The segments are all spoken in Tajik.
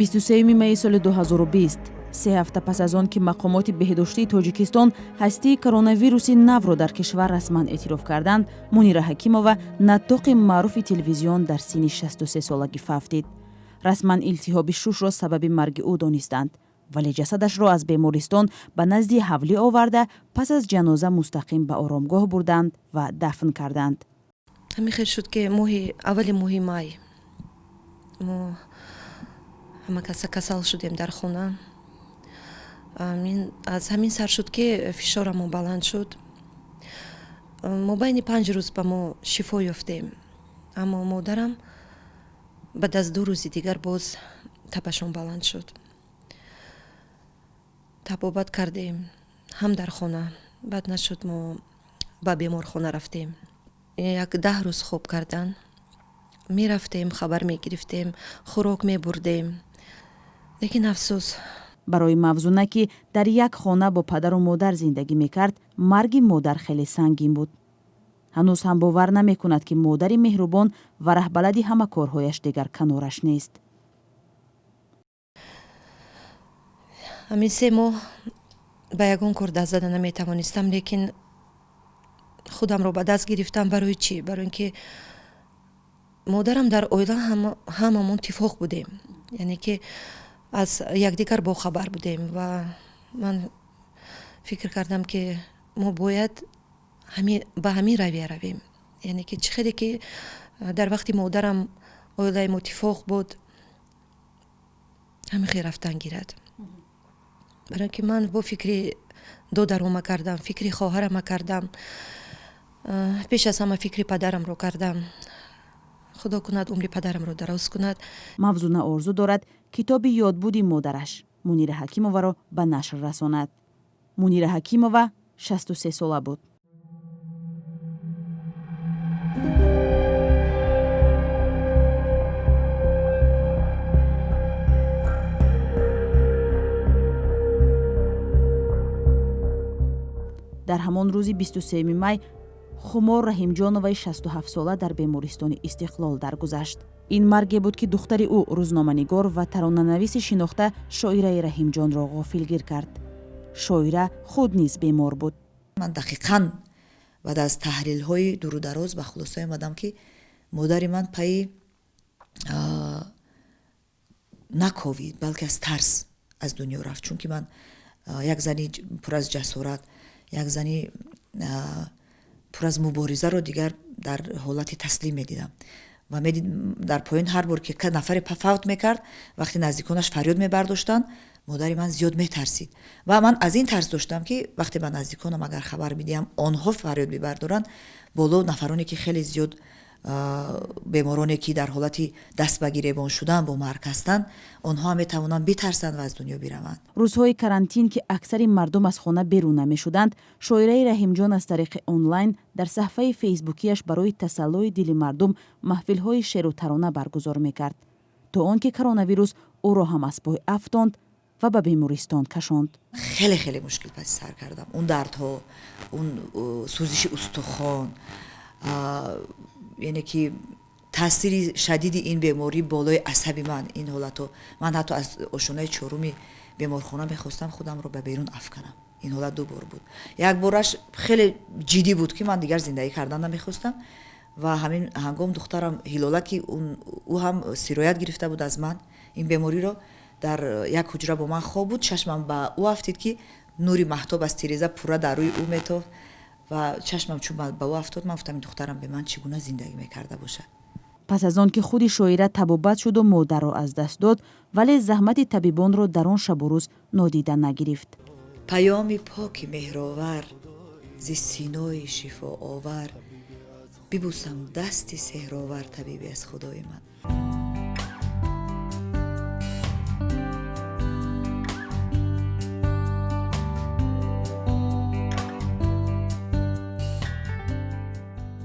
23 май соли 2020 سه هفته پس از آن که مقامات بهداشتی تاجیکستان هستی کرونا ویروس نو را در کشور رسما اعتراف کردند، منیره حکیمова نطاق معروف تلویزیون در سن 63 سالگی فوت. رسما التهاب شش را سبب مرگ او دانستند، ولی جسدش را از بیمارستان به نزد حولی آورده پس از جنازه مستقیم به آرامگاه بردند و دفن کردند. همین خیر شد که اول ماه مای ما همه کسل شدیم در خونه. از همین سر شد که فشارم بلند شد. ما بین 5 روز به ما شفا یافتیم، اما مادرم بعد از 2 روز دیگر باز تپشون بلند شد. تبابت کردیم هم در خانه، بعد نشد ما به بیمارخانه رفتیم. 10 روز خوب کردن، می رفتیم خبر می گرفتیم، خوراک می بردیم، لیکن افسوس. برای موزونه که در یک خانه با پدر و مادر زندگی میکرد، مرگ مادر خیلی سنگین بود. هنوز هم باور نمی کند که مادری مهربان و رهبلدی همه کارهایش دیگر کنارش نیست. همین 3 ماه به یگان کار دست زدن نمی توانستم، لیکن خودم رو به دست گرفتم. برای چی؟ برای اینکه مادرم در اویلا هممون اتفاق بودیم، یعنی که از یکدیگر با خبر بودیم و من فکر کردم که ما باید به همین رویه رویم. یعنی که چقدر که در وقتی مادرم اویلای اتفاق بود همین خیر رفتن گیرد. برای که من با فکری دادرم کردم، فکری خواهرم کردم، پیش از همه فکری پدرم رو کردم. خدا کند عمر پدرم رو دراز کند. موزونه آرزو دارد کتاب یادبودی مادرش منیره حکیمova را به نشر رساند. منیره حکیمova 63 ساله بود. در همان روز 23 مای خمار رحیمجانوی 67 ساله در بیمارستان استقلال درگذشت. این مرگ بود که دختر او روزنامه‌نگار و ترانه‌نویس شناخته شاعره رحیمجان را غافلگیر کرد. شاعره خود نیز بیمار بود. من دقیقاً بعد از تحلیل‌های دور و دراز به خلاصه آمدم که مادر من پای نکوید بلکه از ترس از دنیا رفت. چون که من یک زنی پر از جسارت، یک زنی پر از مبارزه رو دیگر در حالت تسلیم می‌دیدم و در پایین هر بار که نفر فوت میکرد، وقتی نزدیکانش فریاد میبرداشتن، مادر من زیاد میترسید و من از این ترس داشتم که وقتی من نزدیکانم اگر خبر میدیم آنها فریاد میبردارن، بالا نفرانی که خیلی زیاد بیمارانی که در حالتی دست به گریبان شدن با مرگ هستند، آنها هم میتوانند بترسند و از دنیا بروند. روزهای کرانتین که اکثر مردم از خانه بیرون نمیشدند، شاعره رحیمجان از طریق آنلاین در صفحه فیسبوکیش برای تسلای دل مردم محفل‌های شعر و ترانه برگزار میکرد تا آنکه کرونا ویروس او را هم از پای افکند و به بیمارستان کشاند. خیلی مشکل پس سر کردم. اون دردها، اون سوزش استخوان، یعنی که تاثیر شدید این بیماری بالای عصب من، این حالتو من حتی از آشنای چهارمی بیمارخانه میخواستم خودم رو به بیرون افکنم. این حالت 2 بار بود. یک بارش خیلی جدی بود که من دیگر زندگی کردن نمیخواستم و همین هنگام دخترم هلاله که او هم سیرایت گرفته بود از من این بیماری رو، در یک حجره با من خواب بود. چشمم به او افتید که نوری مهتاب از تیریزه پورا در روی او میتافت و چشمم چون به او افتاد، من گفتم این دخترم به من چگونه زندگی میکرده باشه. پس از آن که خودی شاعره تبابت شد و مادر را از دست داد، ولی زحمت طبیبان را در آن شب و روز نادیده نگرفت. پیام پاک مهرآور ز سینای شفا آور، ببوسم دست سحرآور طبیبی از خدای من.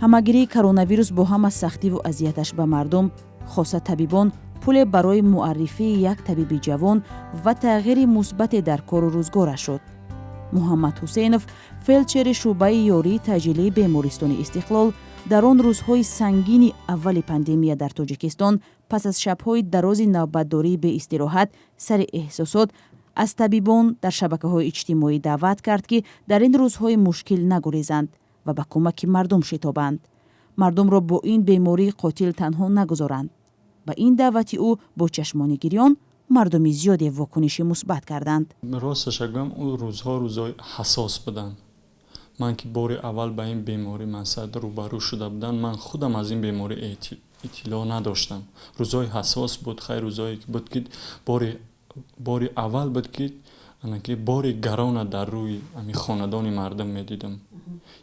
همگیری کرونا ویروس با هم از سختی و اذیتش به مردم، خاصه طبیبان، پول برای معرفی یک طبیب جوان و تغییر مثبت در کار و روزگارش شد. محمد حسینوف، فلچر شعبه یاری تجلی بیمارستان استقلال، дар он рӯзҳои сангини аввали пандемия дар тоҷикистон пас аз шабҳои дарози навбатдории беистироҳат сари эҳсосот аз табибон дар шабакаҳои иҷтимоӣ даъват кард ки дар ин рӯзҳои мушкил нагурезанд ва ба кӯмаки мардум шитобанд. мардумро бо ин бемории қотил танҳо нагузоранд. ба ин даъвати ӯ бо чашмони гирён мардуми зиёде вокуниши мусбат карданд. росташ гӯям ӯ рӯзҳо рӯзҳои ҳасос буданд. ман ки бори аввал ба ин беморӣ масад рӯбарӯ шуда будам, ман худам аз ин беморӣ иттилоъ надоштам. рӯзҳои ҳасос буд, хай рӯзҳое ки буд ки бори аввал буд ки бори гарона дар рӯи хонадони мардум медидам.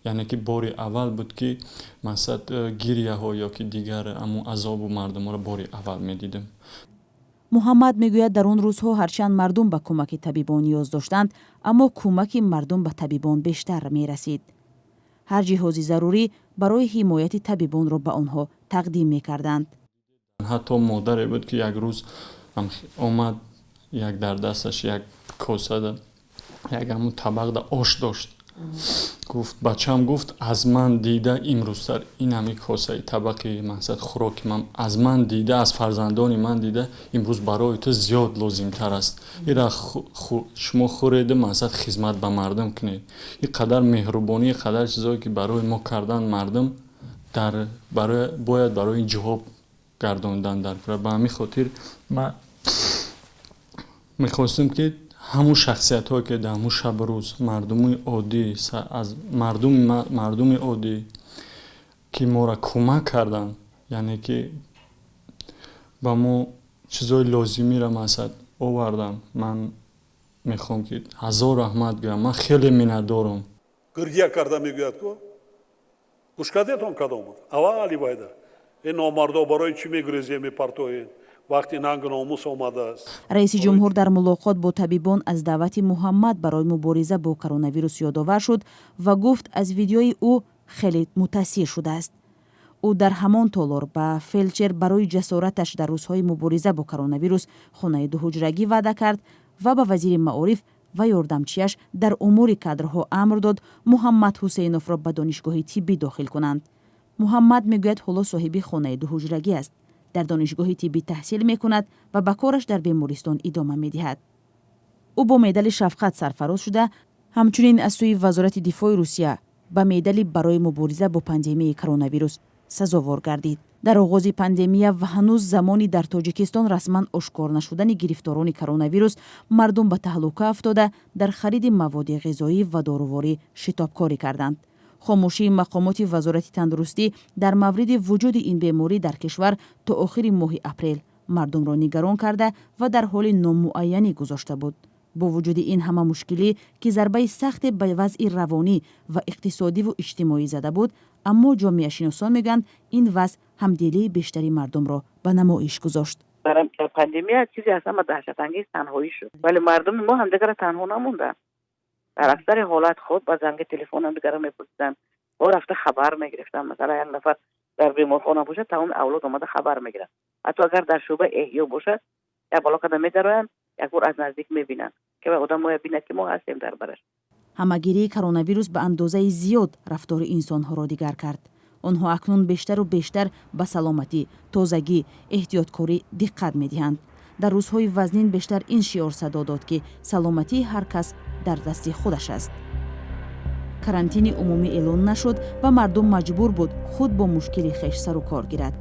яъне ки бори аввал буд ки масад гирияҳо ё ки дигар аму азобу мардумро бори аввал медидам. муҳаммад мегӯяд дар он рӯзҳо ҳарчанд мардум ба кӯмаки табибон ниёз доштанд, аммо кӯмаки мардум ба табибон бештар мерасид. ҳар ҷиҳози зарурӣ барои ҳимояти табибонро ба онҳо тақдим мекарданд. ҳатто модаре буд ки як рӯз омад, як дар дасташ як косада як аму табақда ош дошт. гуфт бачам гуфт аз ман дида имрӯзтар ин ҳами косаи табақи мақсад хӯроки ман аз ман дида, аз фарзандони ман дида имрӯз барои ту зиёд лозимтар аст. ира шумо хӯреда мақсад хизмат ба мардум кунед. ин қадар меҳрубонӣ, қадар чизое ки барои мо кардан мардум бояд барои ин ҷавоб гардондан дар кора. ба ҳамин хотир ман мехостам ки ҳамун шахсиятҳое ки дар ҳамун шабу рӯз мардуми оддӣ аз мардуми оддӣ ки моро кӯмак карданд, яъне ки ба мо чизои лозимиро масад овардан, ман мехоҳам ки ҳазор раҳмат гӯям. ман хеле миннатдорам. гирья карда мегӯяд ку гӯш кардетон кадом буд аввали вайда ин номардо барои чӣ мегурезем мепартоед вақти нангу номус омадааст. раиси ҷумҳур дар мулоқот бо табибон аз даъвати муҳаммад барои мубориза бо коронавирус ёдовар шуд ва гуфт аз видеои ӯ хеле мутассир шудааст. ӯ дар ҳамон толор ба фелчер барои ҷасораташ дар рӯзҳои мубориза бо коронавирус хонаи дуҳуҷрагӣ ваъда кард ва ба вазири маориф ва ёрдамчиаш дар умури кадрҳо амр дод муҳаммад ҳусейновро ба донишгоҳи тиббӣ дохил кунанд. муҳаммад мегӯяд ҳоло соҳиби хонаи дуҳуҷрагӣ аст. дар донишгоҳи тиббӣ таҳсил мекунад ва ба кораш дар бемористон идома медиҳад. ӯ бо медали шафқат сарфароз шуда, ҳамчунин аз сӯи вазорати дифои Русия ба медали барои мубориза бо пандемияи коронавирус сазовор гардид. дар оғози пандемия ва ҳанӯз замони дар Тоҷикистон расман ошкор нашудани гирифторони коронавирус мардум ба таҳлука афтода дар хариди маводи ғизоӣ ва доруворӣ шитобкорӣ карданд. хомӯшии мақомоти вазорати тандурустӣ дар мавриди вуҷуди ин беморӣ дар кишвар то охири моҳи апрел мардумро нигарон карда ва дар ҳоли номуайянӣ гузошта буд. бо вуҷуди ин ҳама мушкилӣ ки зарбаи сахте ба вазъи равонӣ ва иқтисодиву иҷтимоӣ зада буд, аммо ҷомеашиносон мегӯянд ин вазъ ҳамдилии бештари мардумро ба намоиш гузошт. дар пандемия чизи аз ҳама даҳшатангез танҳоӣ шуд, вале мардуми мо ҳамдигарро танҳо намонданд. дар аксари ҳолат худ ба занги телефон ҳамдигарро мепурсиданд, ва рафта хабар мегирифтанд. масалан як нафар дар беморхона бошад, тамоми авлод омада хабар мегиранд. ҳатто агар дар шӯъба эҳё бошад, як бало қадам медароянд, як бор аз наздик мебинанд ки одам моя бинад ки мо ҳастем дар бараш. ҳамагирии коронавирус ба андозаи зиёд рафтори инсонҳоро дигар кард. онҳо акнун бештару бештар ба саломатӣ, тозагӣ, эҳтиёткорӣ диққат медиҳанд. дар рӯзҳои вазнин бештар ин шиор садо дод ки саломатии ҳар кас дар дасти худаш аст. карантини умумӣ эълон нашуд ва мардум маҷбур буд худ бо мушкили хеш сару кор гирад.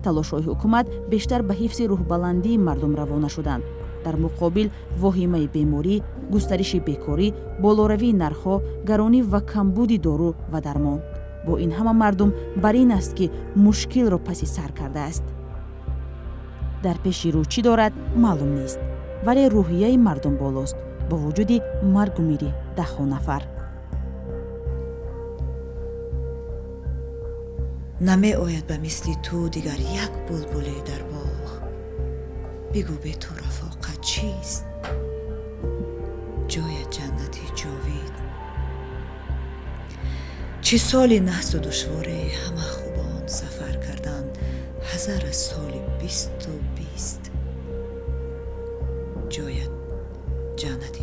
талошҳои ҳукумат бештар ба ҳифзи рӯҳбаландии мардум равона шуданд. дар муқобил воҳимаи беморӣ, густариши бекорӣ, болоравии нархҳо, гаронӣ ва камбуди дору ва дармон. бо ин ҳама мардум бар ин аст ки мушкилро паси сар кардааст. дар пеши рӯ чӣ дорад маълум нест, вале рӯҳияи мардум болост бо вуҷуди маргу мири даҳҳо нафар. намеояд ба мисли ту дигар як булбуле дар боғ. бигӯ бе ту рафоқат чист? ҷоят ҷаннати ҷовид. чӣ соли наҳсу душворе ҳама хубон сафар карданд ҳазар аз соли 2020. ҷоят ҷаннати